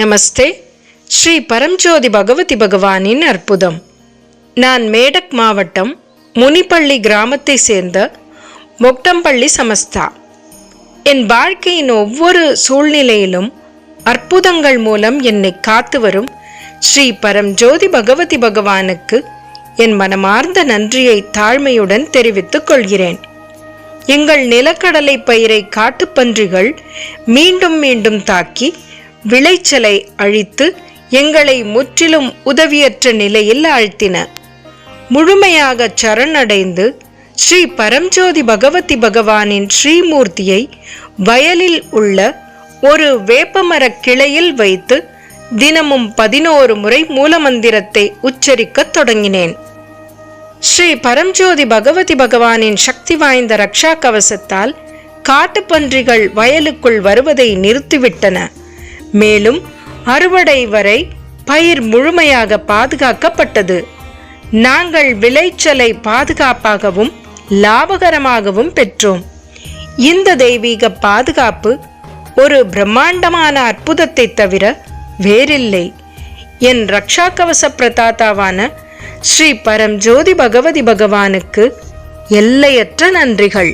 நமஸ்தே. ஸ்ரீ பரம்ஜோதி பகவதி பகவானின் அற்புதம். நான் மேடக் மாவட்டம் முனிப்பள்ளி கிராமத்தை சேர்ந்த மொக்டம்பள்ளி சமஸ்தா. என் வாழ்க்கையின் ஒவ்வொரு சூழ்நிலையிலும் அற்புதங்கள் மூலம் என்னை காத்து வரும் ஸ்ரீ பரம்ஜோதி பகவதி பகவானுக்கு என் மனமார்ந்த நன்றியை தாழ்மையுடன் தெரிவித்துக் கொள்கிறேன். எங்கள் நிலக்கடலை பயிரை காட்டுப்பன்றிகள் மீண்டும் மீண்டும் தாக்கி விளைச்சலை அழித்து எங்களை முற்றிலும் உதவியற்ற நிலையில் ஆழ்த்தின. முழுமையாக சரணடைந்து ஸ்ரீ பரம்ஜோதி பகவதி பகவானின் ஸ்ரீமூர்த்தியை வயலில் உள்ள ஒரு வேப்பமர கிளையில் வைத்து தினமும் 11 முறை மூலமந்திரத்தை உச்சரிக்கத் தொடங்கினேன். ஸ்ரீ பரம்ஜோதி பகவதி பகவானின் சக்தி வாய்ந்த ரக்ஷா கவசத்தால் காட்டுப்பன்றிகள் வயலுக்குள் வருவதை நிறுத்திவிட்டன. மேலும் அறுவடை வரை பயிர் முழுமையாக பாதுகாக்கப்பட்டது. நாங்கள் விளைச்சலை பாதுகாப்பாகவும் லாபகரமாகவும் பெற்றோம். இந்த தெய்வீக பாதுகாப்பு ஒரு பிரம்மாண்டமான அற்புதத்தை தவிர வேறில்லை. என் ரக்ஷா கவச பிரதாதாவான ஸ்ரீ பரம்ஜோதி பகவதி பகவானுக்கு எல்லையற்ற நன்றிகள்.